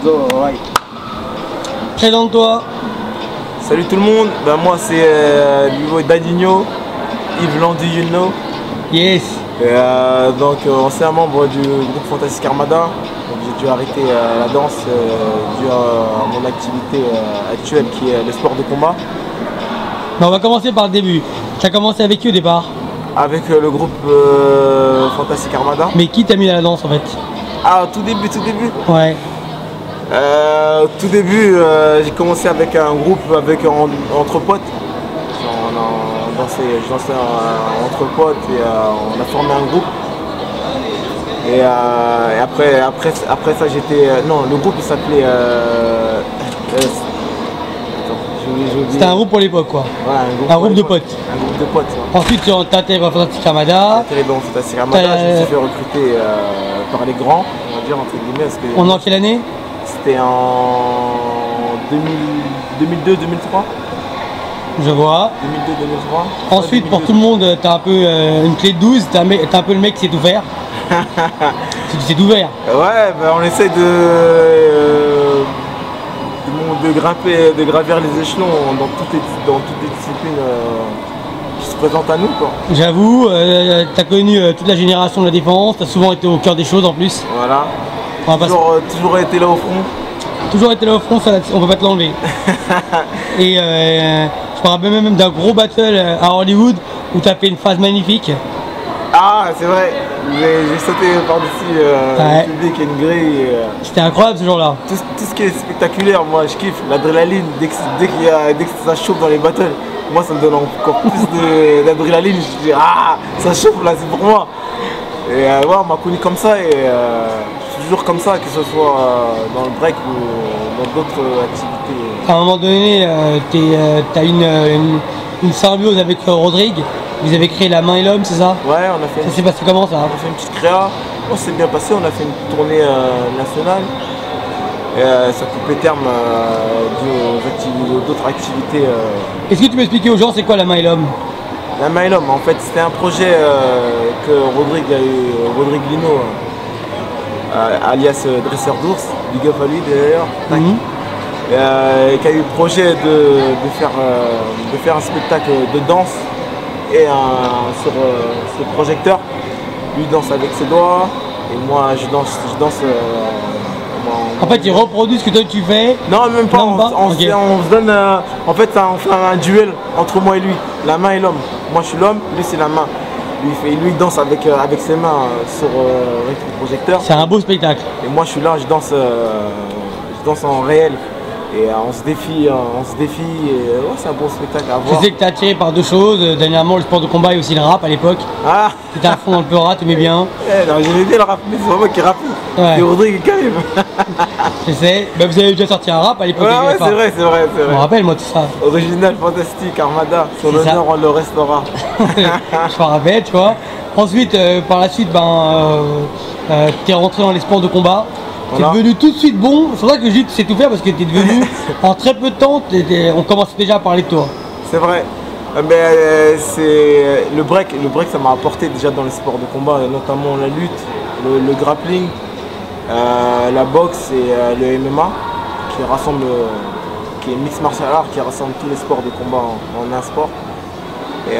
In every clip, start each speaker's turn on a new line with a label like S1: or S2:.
S1: So, right.
S2: Présente-toi.
S1: Salut tout le monde, moi c'est Dadinho, Yves Landu, you know.
S2: Yes.
S1: Et, donc ancien membre du groupe Fantastic Armada. J'ai dû arrêter la danse dû à mon activité actuelle qui est le sport de combat.
S2: On va commencer par le début. Tu as commencé avec qui au départ?
S1: Avec le groupe Fantastic Armada.
S2: Mais qui t'a mis à la danse en fait?
S1: Ah, tout début, tout début.
S2: Ouais.
S1: Tout début, j'ai commencé avec un groupe entre potes. Je dansais entre potes et on a formé un groupe. Et après ça j'étais... non, le groupe il s'appelait...
S2: C'était un groupe pour l'époque quoi.
S1: Voilà,
S2: un groupe de potes.
S1: Un groupe de potes. Ouais.
S2: Ensuite tu as intégré Fantastic Armada.
S1: J'ai intégré Fantastic Armada, je me suis fait recruter par les grands, on va dire entre guillemets. Parce que
S2: On est en quelle année?
S1: C'était en 2002-2003.
S2: Je vois.
S1: 2002-2003.
S2: Ensuite, pour tout le monde, t'as un peu une clé de 12, t'as un peu le mec qui sait tout faire. Tu sais tout faire.
S1: Ouais, on essaie de gravir les échelons dans toutes les disciplines qui se présentent à nous, quoi.
S2: J'avoue, t'as connu toute la génération de la défense, t'as souvent été au cœur des choses en plus.
S1: Voilà. Toujours été là au front.
S2: Toujours été là au front, ça, on peut pas te l'enlever. Et je me rappelle même d'un gros battle à Hollywood où tu as fait une phase magnifique.
S1: Ah, c'est vrai, j'ai sauté par-dessus le public et une grille.
S2: C'était incroyable ce jour-là.
S1: Tout ce qui est spectaculaire, moi je kiffe. L'adrénaline, dès que ça chauffe dans les battles, moi ça me donne encore plus d'adrénaline. Je dis, ah, ça chauffe là, c'est pour moi. Et ouais, on m'a connu comme ça et je suis toujours comme ça, que ce soit dans le break ou dans d'autres activités.
S2: À un moment donné, tu as une symbiose avec Rodrigue. Vous avez créé La Main et l'Homme, c'est ça?
S1: Ouais, on a fait.
S2: Ça s'est passé comment ça?
S1: On a fait une petite créa. On s'est bien passé, on a fait une tournée nationale. Et ça coupait terme d'autres activités.
S2: Est-ce que tu peux expliquer aux gens c'est quoi La Main et l'Homme?
S1: La Main et l'Homme, en fait, c'était un projet que Rodrigue a eu, Rodrigue Lino, alias Dresseur d'ours, big up à lui d'ailleurs, qui a eu le projet de faire un spectacle de danse et sur projecteur. Lui danse avec ses doigts et moi je danse.
S2: En fait, il reproduit ce que toi tu fais.
S1: Non, même pas. On se donne. En fait, on fait un duel entre moi et lui. La main et l'homme. Moi, je suis l'homme, lui, c'est la main. Lui, il danse avec ses mains avec le projecteur.
S2: C'est un beau spectacle.
S1: Et moi, je suis là, je danse en réel. Et on se défie. Et, ouais, c'est un bon spectacle à voir.
S2: Je sais que tu es attiré par deux choses. Dernièrement, le sport de combat et aussi le rap à l'époque. Ah. Tu étais à fond dans le peur, tu aimais bien.
S1: J'aimais bien le rap, mais c'est moi qui rappe.
S2: Ouais.
S1: C'est Rodrigue quand même.
S2: Je sais. Bah, vous avez déjà sorti un rap à l'époque.
S1: Ouais, c'est vrai.
S2: Je me rappelle, moi, tout ça.
S1: Original, fantastique, Armada. Sur l'honneur, on le restera.
S2: Je me rappelle, tu vois. Ensuite, par la suite, tu es rentré dans les sports de combat. Tu es devenu tout de suite bon. C'est vrai que je dis que tu sais tout faire parce que tu es devenu, en très peu de temps, on commence déjà à parler de toi.
S1: C'est vrai. C'est le break, ça m'a apporté déjà dans les sports de combat, notamment la lutte, le grappling, la boxe et le MMA, qui est mixed martial art, qui rassemble tous les sports de combat en un sport. Et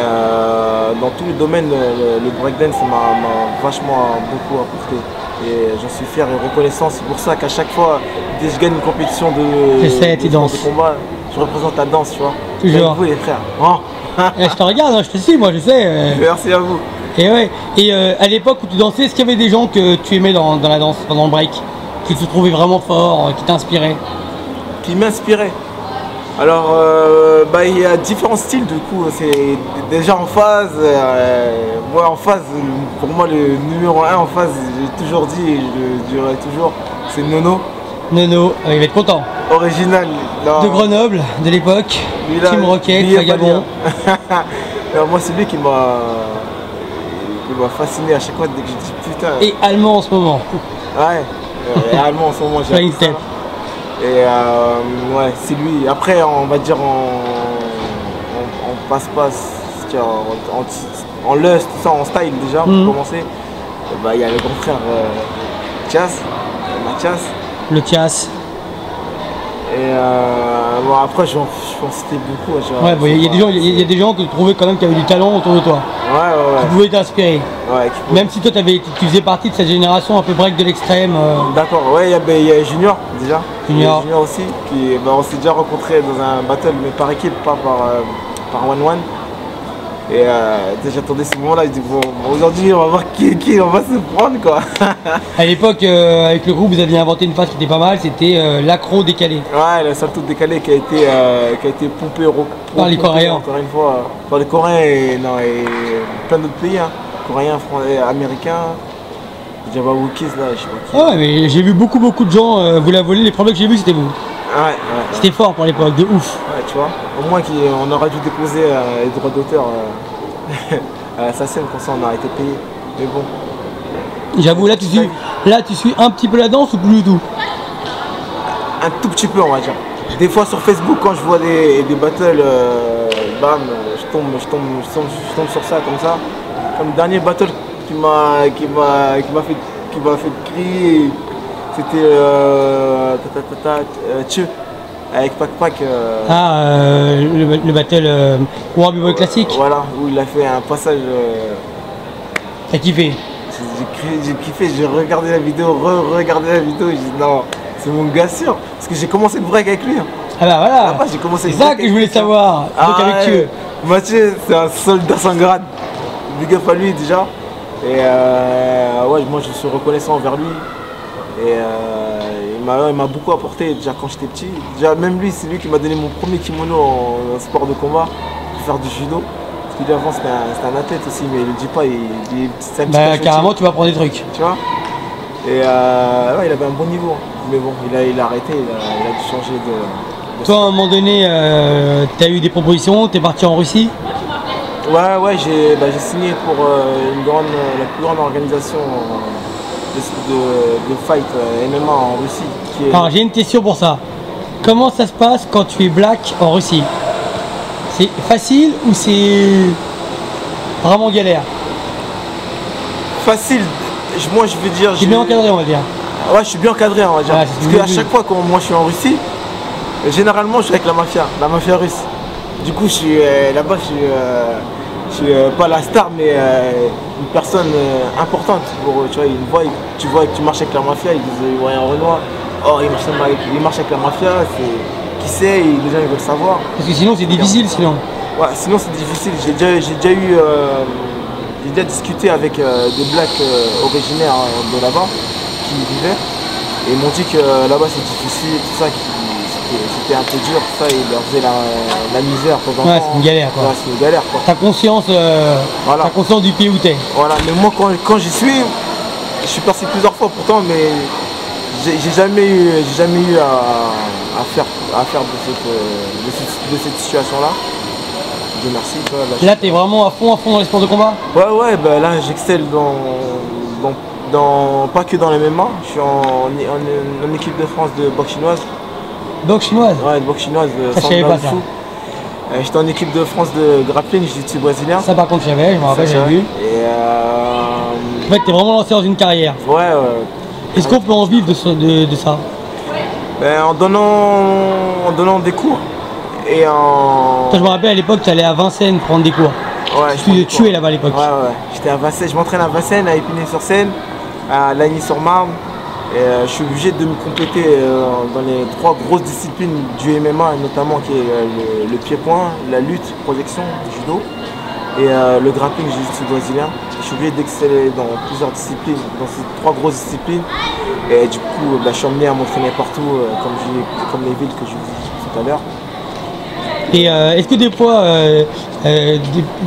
S1: dans tous les domaines, le breakdance m'a vachement beaucoup apporté. Et j'en suis fier et reconnaissant. C'est pour ça qu'à chaque fois, dès que je gagne une compétition de combat, je représente la danse, tu vois.
S2: Toujours.
S1: Vous les frères.
S2: Je te regarde, hein, je te suis, moi je sais.
S1: Merci à vous.
S2: Et ouais. Et à l'époque où tu dansais, est-ce qu'il y avait des gens que tu aimais dans la danse, pendant le break, qui te trouvaient vraiment fort, qui t'inspiraient?
S1: Qui m'inspiraient? Alors, il y a différents styles du coup. C'est déjà en phase. Moi en phase, pour moi le numéro 1 en phase, j'ai toujours dit et je le dirai toujours, c'est Nono.
S2: Nono, il va être content.
S1: Original. Non.
S2: De Grenoble, de l'époque. Team Rocket, Vagabond.
S1: Moi c'est lui qui m'a fasciné à chaque fois dès que je dis putain.
S2: Et allemand en ce moment.
S1: Ouais, allemand en ce moment, j'ai ça. Et ouais, c'est lui. Après, on va dire, on passe en lust, tout ça, en style déjà, pour commencer. Il y a le grand frère Mathias.
S2: Le Thias.
S1: Et bon, après, je pense que c'était beaucoup.
S2: Ouais, bon, il y a des gens que tu trouvais quand même qui avaient du talent autour de toi.
S1: Ouais.
S2: Qui pouvaient t'inspirer.
S1: Ouais,
S2: même si toi, tu faisais partie de cette génération un peu break de l'extrême.
S1: D'accord, ouais, il y a Junior déjà.
S2: Junior.
S1: Junior aussi, on s'est déjà rencontrés dans un battle, mais par équipe, pas par one-one. Et j'attendais ce moment-là, je dis bon, aujourd'hui on va voir qui on va se prendre quoi.
S2: À l'époque, avec le groupe, vous aviez inventé une phase qui était pas mal, c'était l'accro décalé.
S1: Ouais, le salto décalé qui a été pompé
S2: par les Coréens.
S1: Encore une fois, par les Coréens et plein d'autres pays, hein. Coréens, Américains, Java Wookies là, je sais pas qui.
S2: Ouais, mais j'ai vu beaucoup de gens vous la voler, les premiers que j'ai vus c'était vous.
S1: Ouais.
S2: C'était fort pour l'époque, de ouf.
S1: Ouais, tu vois, au moins on aurait dû déposer les droits d'auteur à sa scène, comme ça on aurait été payé. Mais bon.
S2: J'avoue, là tu suis un petit peu la danse ou plus du tout?
S1: Un tout petit peu on va dire. Des fois sur Facebook quand je vois des battles, bam, je tombe sur ça comme ça. Comme le dernier battle qui m'a fait crier, c'était Tcheu avec Pac.
S2: Le battle Warby Boy classique.
S1: Voilà, où il a fait un passage.
S2: T'as kiffé?
S1: J'ai kiffé, j'ai regardé la vidéo, re-regardé la vidéo, j'ai dit non, c'est mon gars sûr. Parce que j'ai commencé le break avec lui.
S2: Ah bah voilà,
S1: c'est
S2: ça que je voulais savoir. Donc avec Tcheu.
S1: Mathieu, c'est un soldat sans grade. Big up à lui déjà. Et ouais, moi je suis reconnaissant envers lui. Et il m'a beaucoup apporté déjà quand j'étais petit. Déjà même lui, c'est lui qui m'a donné mon premier kimono en sport de combat pour faire du judo. Parce qu'avant c'était un athlète aussi, mais il le dit pas, c'est un petit
S2: bah carrément tu vas prendre des trucs.
S1: Tu vois. Et ouais, il avait un bon niveau. Mais bon, il a arrêté, il a dû changer de...
S2: Toi à un moment donné, tu as eu des propositions, tu es parti en Russie?
S1: Ouais, j'ai signé pour la plus grande organisation de fight MMA en Russie.
S2: Alors j'ai une question pour ça. Comment ça se passe quand tu es black en Russie? C'est facile ou c'est vraiment galère?
S1: Facile, moi je veux dire...
S2: Tu es bien encadré on va dire.
S1: Ouais, je suis bien encadré on va dire.
S2: Ouais,
S1: parce qu'à chaque fois que moi je suis en Russie, généralement je suis avec la mafia russe. Du coup là-bas je suis pas la star mais une personne importante. Tu vois, tu vois que tu marches avec la mafia, ils disent ouais, un Renoir, oh il marche avec la mafia, qui sait, les gens ils veulent savoir.
S2: Parce que sinon c'est difficile sinon.
S1: Ouais, sinon c'est difficile. J'ai déjà discuté avec des blacks originaires de là-bas qui y vivaient et ils m'ont dit que là-bas c'est difficile, tout ça, c'était un peu dur, tout ça, ils leur faisaient la misère pendant temps.
S2: Ouais, c'est une galère quoi.
S1: Ouais, c'est une galère quoi.
S2: T'as conscience,
S1: voilà.
S2: T'as conscience du pays où t'es.
S1: Voilà, mais moi quand j'y suis, je suis passé plusieurs fois pourtant, mais j'ai jamais eu à faire de cette situation-là. Dieu merci.
S2: Là, t'es vraiment à fond dans les sports de combat?
S1: Ouais, bah là j'excelle pas que dans les MMA, je suis en équipe de France de boxe chinoise.
S2: Boxe chinoise?
S1: Ouais, de boxe chinoise,
S2: ça, je savais pas ça.
S1: J'étais en équipe de France de grappling, jiu-jitsu brésilien.
S2: Ça par contre je savais, je me rappelle, j'avais vu.
S1: Et
S2: en fait, t'es vraiment lancé dans une carrière.
S1: Ouais.
S2: Est-ce qu'on peut en vivre de ça?
S1: Ben, en donnant des cours. Et
S2: Toi, je me rappelle à l'époque, tu allais à Vincennes prendre des cours.
S1: Ouais.
S2: Tu tuais là-bas à l'époque.
S1: Ouais. J'étais à Vincennes, je m'entraîne à Vincennes, à Épinay-sur-Seine, à Lagny-sur-Marne. Et je suis obligé de me compléter dans les 3 grosses disciplines du MMA, notamment qui est le pied-point, la lutte, projection, le judo et le grappling, jiu-jitsu brésilien. Je suis obligé d'exceller dans plusieurs disciplines, dans ces 3 grosses disciplines. Et du coup, je suis emmené à m'entraîner partout, comme les villes que je vous dis tout à l'heure.
S2: Et est-ce que des fois,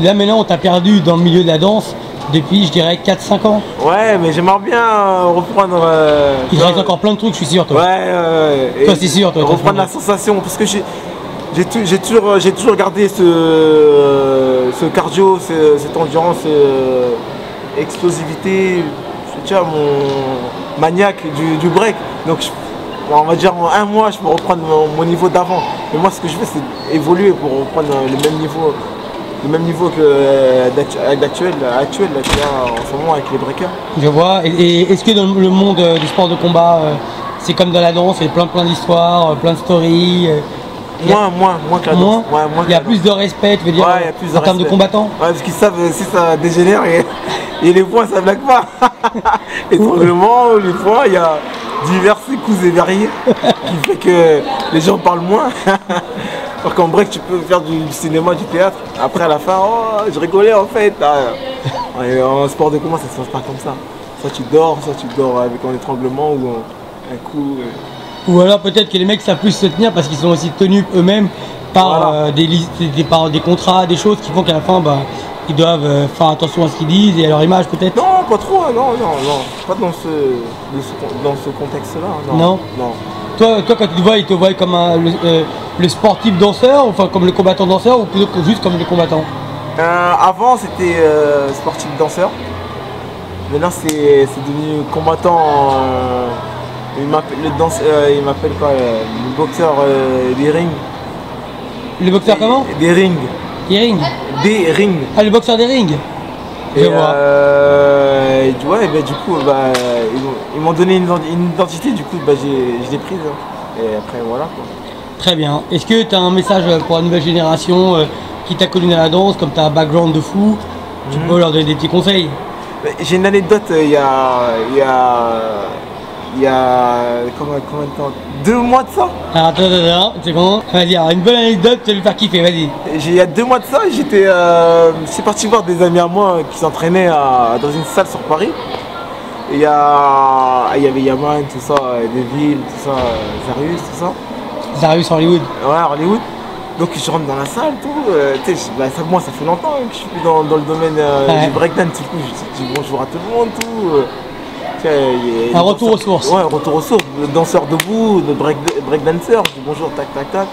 S2: là maintenant on t'a perdu dans le milieu de la danse depuis, je dirais, 4-5 ans?
S1: Ouais, mais j'aimerais bien reprendre...
S2: Il reste encore plein de trucs, je suis sûr, toi.
S1: Ouais,
S2: toi c'est sûr, toi.
S1: Reprendre la sensation, parce que j'ai toujours gardé ce cardio, cette endurance, explosivité, tu vois, mon maniaque du break. Donc on va dire en 1 mois je peux reprendre mon niveau d'avant. Mais moi ce que je fais c'est évoluer pour reprendre le même niveau que actuel là, tu vois, en ce moment avec les breakers.
S2: Je vois. Et est-ce que dans le monde du sport de combat, c'est comme dans la danse, il y a plein d'histoires, plein de stories.
S1: Moins que la danse. Ouais, moins
S2: il y a plus de respect, tu veux dire,
S1: ouais, il y a plus
S2: en termes de combattants.
S1: Ouais, parce qu'ils savent si ça dégénère et les points ça blague pas. Étranglement, les points, il y a divers coups et variés qui fait que les gens parlent moins. Alors qu'en break, tu peux faire du cinéma, du théâtre. Après, à la fin, oh, je rigolais en fait. Et en sport de combat, ça se passe pas comme ça. Soit tu dors avec un étranglement ou un coup.
S2: Ou alors peut-être que les mecs savent plus se tenir parce qu'ils sont aussi tenus eux-mêmes par
S1: voilà.
S2: des contrats, des choses qui font qu'à la fin, bah, ils doivent faire attention à ce qu'ils disent et à leur image peut-être.
S1: Non, pas trop, non. Pas dans ce contexte-là.
S2: Non. Toi, quand tu te vois, ils te voient comme le sportif danseur, enfin comme le combattant danseur ou plutôt que juste comme le combattant?
S1: Avant, c'était sportif danseur. Maintenant, c'est devenu combattant. Il m'appelle quoi, le boxeur des rings.
S2: Le boxeur comment?
S1: Des rings.
S2: Des rings.
S1: Des rings.
S2: Ah, le boxeur des rings. Je vois.
S1: Ouais, bah, du coup, bah, ils m'ont donné une identité, du coup, bah, je l'ai prise. Hein. Et après, voilà quoi.
S2: Très bien. Est-ce que tu as un message pour la nouvelle génération qui t'a connu dans la danse, comme tu as un background de fou? Tu peux leur donner des petits conseils?
S1: J'ai une anecdote, il y a combien de temps? 2 mois de ça.
S2: Alors, attends, c'est bon. Vas-y, alors, une bonne anecdote, tu vas lui faire kiffer, vas-y.
S1: Il y a 2 mois de ça, j'étais parti voir des amis à moi qui s'entraînaient dans une salle sur Paris. Et il y avait Yaman, tout ça, Deville, tout ça, Zarius, tout ça.
S2: Zarius Hollywood.
S1: Ouais, Hollywood. Donc je rentre dans la salle, tout. Moi, ça fait longtemps que je suis plus dans le domaine du breakdance. Du coup, je dis bonjour à tout le monde, tout.
S2: Un retour aux sources.
S1: Ouais, un retour aux sources. Le danseur debout, le breakdancer. Je dis bonjour, tac, tac, tac.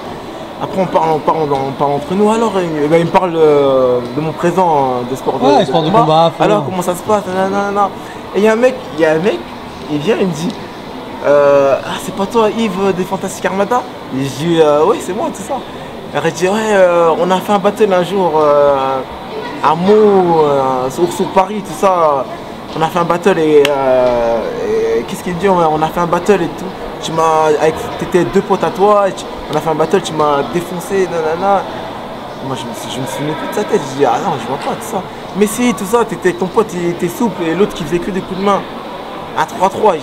S1: Après, on parle entre nous. Alors, il me parle de mon présent de sport
S2: sport de combat.
S1: Alors, comment ça se passe? Et il y a un mec, il vient, il me dit c'est pas toi, Yves, des Fantastic Armada? Et je dis oui, c'est moi, tout ça. Il dit ouais, on a fait un battle un jour à Meaux, sur Paris, tout ça. On a fait un battle et qu'est-ce qu'il dit? On a fait un battle et tout. T'étais 2 potes à toi, on a fait un battle, tu m'as défoncé, nanana. Moi je me souvenais plus de sa tête, je dis ah non, je vois pas tout ça. Mais si, tout ça, t'étais avec ton pote, il était souple et l'autre qui faisait que des coups de main. Un 3-3,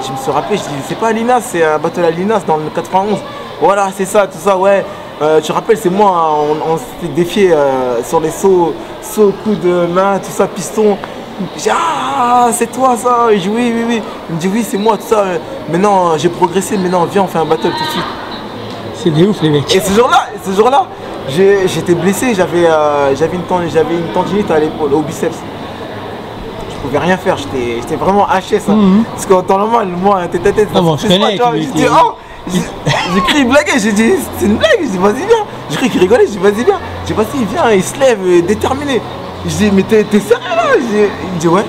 S1: je me suis rappelé, je dis c'est pas à Linas, c'est un battle à Linas dans le 91. Voilà, c'est ça, tout ça, ouais. Tu te rappelles, c'est moi, on s'était défié sur les sauts, coups de main, tout ça, piston. Je dis ah, c'est toi ça. Il dit oui. Il me dit oui, c'est moi, tout ça. Maintenant, j'ai progressé, maintenant, viens, on fait un battle tout de suite.
S2: C'est des ouf, les mecs.
S1: Et ce jour-là, j'étais blessé, j'avais une tendinite à l'épaule, au biceps. Je pouvais rien faire, j'étais vraiment haché ça. Parce qu'en temps normal, moi, tête à tête,
S2: je connais.
S1: J'ai dit oh, j'ai cru qu'il blaguait, j'ai dit c'est une blague, j'ai dit vas-y viens. J'ai cru qu'il rigolait, j'ai dit vas-y viens. J'ai dit vas-y viens, il se lève, déterminé. Je dis mais t'es sérieux là? Il me dit ouais.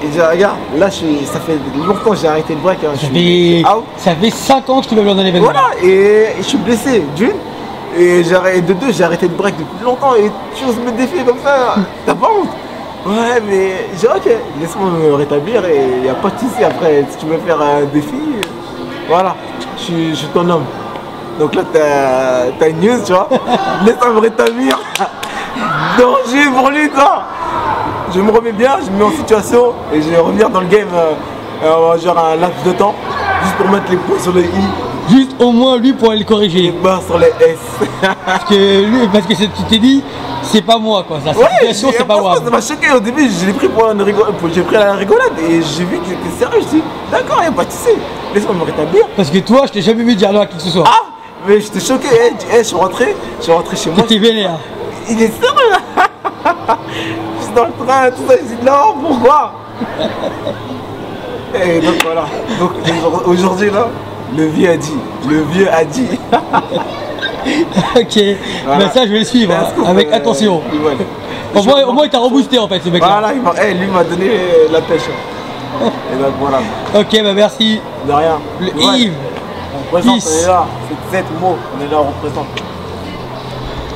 S1: Et je dis regarde, là ça fait longtemps que j'ai arrêté le break. Hein,
S2: ça fait 5 ans que tu me dans l'événement.
S1: Voilà, et je suis blessé d'une. Et de 2, j'ai arrêté le break depuis longtemps et tu oses me défier comme ça, t'as pas honte? Ouais, mais j'ai dit ok, laisse-moi me rétablir et il n'y a pas de soucis après. Si tu veux faire un défi, voilà, je suis ton homme. Donc là, t'as une news, tu vois. Laisse-moi me rétablir. Danger pour lui, quoi. Je me remets bien, je me mets en situation et je vais revenir dans le game, genre un laps de temps, juste pour mettre les points sur les i.
S2: Juste au moins lui pour aller le corriger.
S1: Les barres sur les S.
S2: parce que tu t'es dit, c'est pas moi quoi, ça.
S1: Ouais,
S2: c'est pas moi.
S1: Ça m'a choqué au début, je l'ai pris pour une rigolade, j'ai pris la rigolade et j'ai vu qu'il était sérieux. Je dis, d'accord, y'a pas de soucis, laisse-moi me rétablir.
S2: Parce que toi, je t'ai jamais vu dire non à qui que ce soit.
S1: Ah, mais j'étais choqué, je suis rentré chez moi.
S2: T'étais vénère.
S1: Il est sérieux. Je suis dans le train, tout ça, je dis non, pourquoi? Et donc voilà, donc aujourd'hui là, le vieux a dit.
S2: Ok, voilà. Ben ça je vais le suivre avec attention. Au moins il t'a reboosté en fait ce mec là.
S1: Voilà, lui m'a donné la pêche. Et donc voilà.
S2: Ok, bah merci.
S1: De rien.
S2: Yves.
S1: On représente, on est là, c'est 7 mots, on est là, on représente.